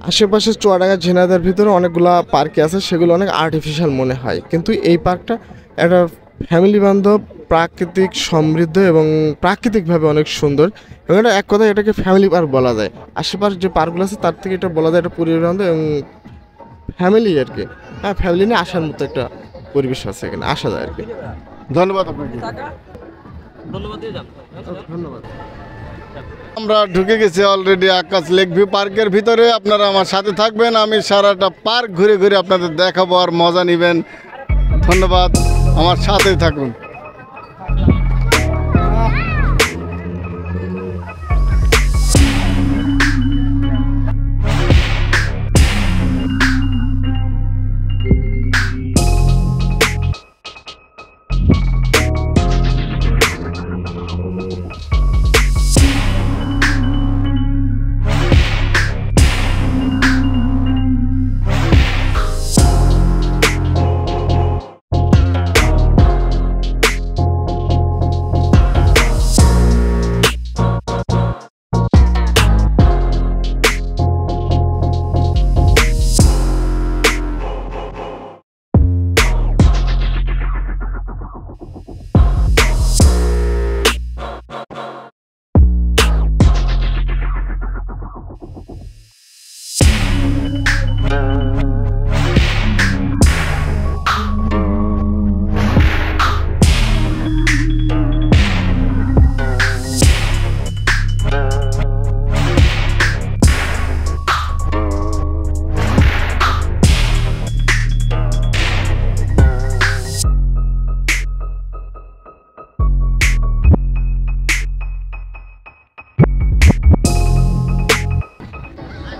আশেপাশে চুয়াডাঙ্গা ঝিনাইদহের ভিতরে অনেকগুলা পার্কে আছে, সেগুলো অনেক আর্টিফিশিয়াল মনে হয়, কিন্তু এই পার্কটা একটা ফ্যামিলি বান্ধব, প্রাকৃতিক সমৃদ্ধ এবং প্রাকৃতিকভাবে অনেক সুন্দর। এবং এটা এক কথায় এটাকে ফ্যামিলি পার্ক বলা যায়। আশেপাশে যে পার্কগুলো আছে তার থেকে এটা বলা যায় এটা পরিবেশ বান্ধব এবং ফ্যামিলি আর কি। হ্যাঁ, ফ্যামিলি নিয়ে আসার মতো একটা পরিবেশ আছে, এখানে আসা যায় আর কি। ধন্যবাদ আপনাকে। ধন্যবাদ। আমরা ঢুকে গেছি অলরেডি আকাশ লেক ভিউ পার্কের ভিতরে। আপনারা আমার সাথে থাকবেন, আমি সারাটা পার্ক ঘুরে ঘুরে আপনাদের দেখাবো আর মজা নেবেন। ধন্যবাদ, আমার সাথেই থাকুন।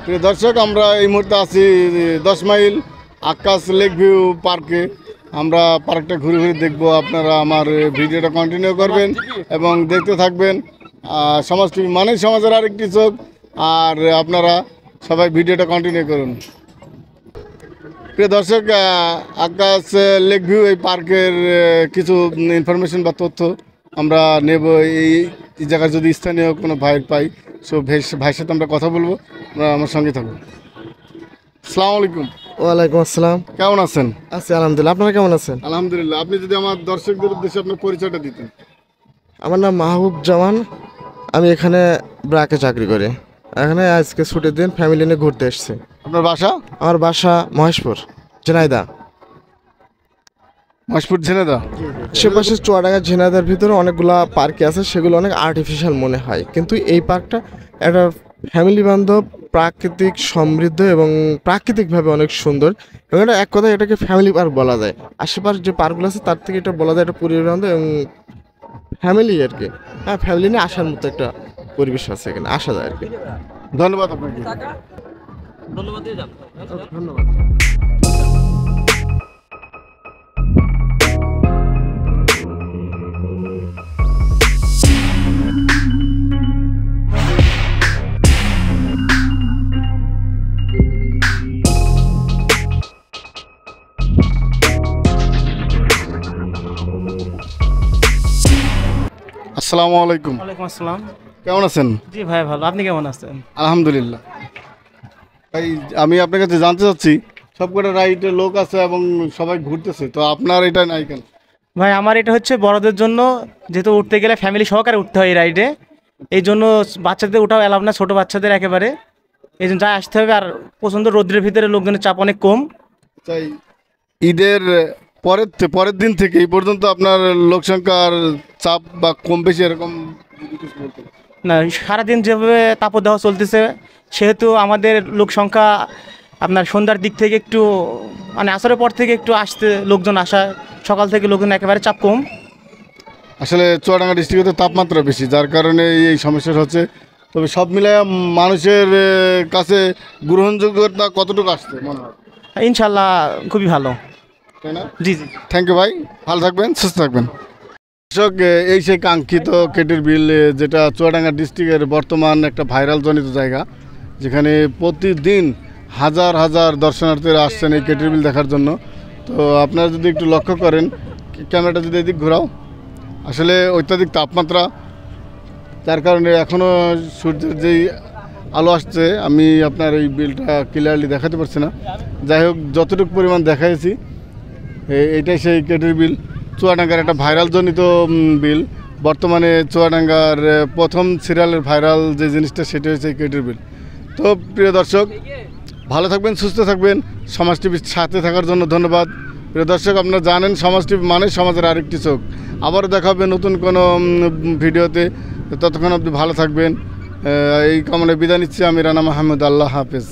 প্রিয় দর্শক, আমরা এই মুহূর্তে আছি 10 মাইল আকাশ লেক ভিউ পার্কে। আমরা পার্কটা ঘুরে ঘুরে দেখবো। আপনারা আমার ভিডিওটা কন্টিনিউ করবেন এবং দেখতে থাকবেন। সমাজ টিভি মানেই সমাজের আরেকটি চোখ। আর আপনারা সবাই ভিডিওটা কন্টিনিউ করুন। প্রিয় দর্শক, আকাশ লেক ভিউ এই পার্কের কিছু ইনফরমেশন বা তথ্য আমরা নেব। এই জায়গায় যদি স্থানীয় কোনো ভাই পাই, সো ভাইয়ের সাথে আমরা কথা বলবো। আমার সঙ্গে থাকুন। আসসালামু আলাইকুম। ওয়ালাইকুম আসসালাম। কেমন আছেন? আছি আলহামদুলিল্লাহ, আপনারা কেমন আছেন? আলহামদুলিল্লাহ। আপনি যদি আমার দর্শকদের উদ্দেশ্যে আপনার পরিচয়টা দিতেন। আমার নাম মাহবুব জামান, আমি এখানে ব্রাকে চাকরি করি। এখানে আজকে ছুটির দিন ফ্যামিলি নিয়ে ঘুরতে এসেছি। আপনার বাসা? আমার বাসা মহেশপুর, ঝিনাইদহ। মহেশপুর, ঝিনাইদহ। আশেপাশে চুয়াডাঙ্গা ঝিনাইদহের ভিতরে অনেকগুলা পার্কে আছে, সেগুলো অনেক আর্টিফিশিয়াল মনে হয়, কিন্তু এই পার্কটা একটা ফ্যামিলি বান্ধব, প্রাকৃতিক সমৃদ্ধ এবং প্রাকৃতিকভাবে অনেক সুন্দর। এবং এটা এক কথায় এটাকে ফ্যামিলি পার্ক বলা যায়। আশেপাশে যে পার্কগুলো আছে তার থেকে এটা বলা যায় এটা পরিবেশ বান্ধব এবং ফ্যামিলি আর কি। হ্যাঁ, ফ্যামিলি নিয়ে আসার মতো একটা পরিবেশ আছে, এখানে আসা যায় আর কি। ধন্যবাদ আপনাকে। ধন্যবাদ। আসসালামু আলাইকুম। ওয়ালাইকুম আসসালাম। কেমন আছেন? জি ভাই ভালো, আপনি কেমন আছেন? আলহামদুলিল্লাহ। ভাই, আমি আপনার কাছে জানতে চাচ্ছি, সবকটা রাইডে লোক আছে এবং সবাই ঘুরতেছে, তো আপনার এটা নাই কেন? ভাই আমার এটা হচ্ছে বড়দের জন্য, যেহেতু উঠতে গেলে ফ্যামিলি সহকারে উঠতে হয় এই রাইডে, এই জন্য বাচ্চাদের ওঠাও অ্যালাউ না, ছোটো বাচ্চাদের একেবারে, এই জন্য যাই আসতে হবে। আর প্রচণ্ড রোদ্রের ভিতরে লোকজনের চাপ অনেক কম। তাই ঈদের পরের দিন থেকে এই পর্যন্ত আপনার লোক সংখ্যার চাপ বা কম বেশি এরকম যদি কিছু বলতেন? না, সারাদিন যেভাবে তাপদাহ চলতেছে, সেহেতু আমাদের লোক সংখ্যা আপনার সন্ধ্যার দিক থেকে একটু, মানে আসরের পর থেকে একটু আসতে লোকজন আসা, সকাল থেকে লোকজন একেবারে চাপ কম। আসলে চুয়াডাঙ্গা ডিস্ট্রিক্টে তো তাপমাত্রা বেশি, যার কারণে এই সমস্যাটা হচ্ছে। তবে সব মিলায় মানুষের কাছে গ্রহণযোগ্যতা কতটুকু আসছে মনে হয়? ইনশাল্লাহ খুবই ভালো, তাই না? জি জি। থ্যাংক ইউ ভাই, ভালো থাকবেন, সুস্থ থাকবেন। দর্শক, এই সেই কাঙ্ক্ষিত কেটির বিল, যেটা চুয়াডাঙ্গা ডিস্ট্রিক্টের বর্তমান একটা ভাইরাল জনিত জায়গা, যেখানে প্রতিদিন হাজার হাজার দর্শনার্থীরা আসছেন এই কেটির বিল দেখার জন্য। তো আপনারা যদি একটু লক্ষ্য করেন, ক্যামেরাটা যদি এদিক ঘোরাও, আসলে অত্যাধিক তাপমাত্রা, যার কারণে এখনও সূর্যের যেই আলো আসছে, আমি আপনার এই বিলটা ক্লিয়ারলি দেখাতে পারছি না। যাই হোক, যতটুকু পরিমাণ দেখাইছি এইটাই সেই কেটির বিল। চুয়াডাঙ্গার একটা ভাইরাল জনিত বিল। বর্তমানে চুয়াডাঙ্গার প্রথম সিরিয়ালের ভাইরাল যে জিনিসটা সেটা হচ্ছে এই কেটির বিল। তো প্রিয় দর্শক, ভালো থাকবেন, সুস্থ থাকবেন। সমাজ টিভির সাথে থাকার জন্য ধন্যবাদ। প্রিয় দর্শক, আপনারা জানেন সমাজ টিভি মানে সমাজের আরেকটি চোখ। আবারও দেখা হবে নতুন কোনো ভিডিওতে। ততক্ষণ আপনি ভালো থাকবেন, এই কামনায় বিদায় নিচ্ছি আমি রানা মাহমুদ। আল্লাহ হাফেজ।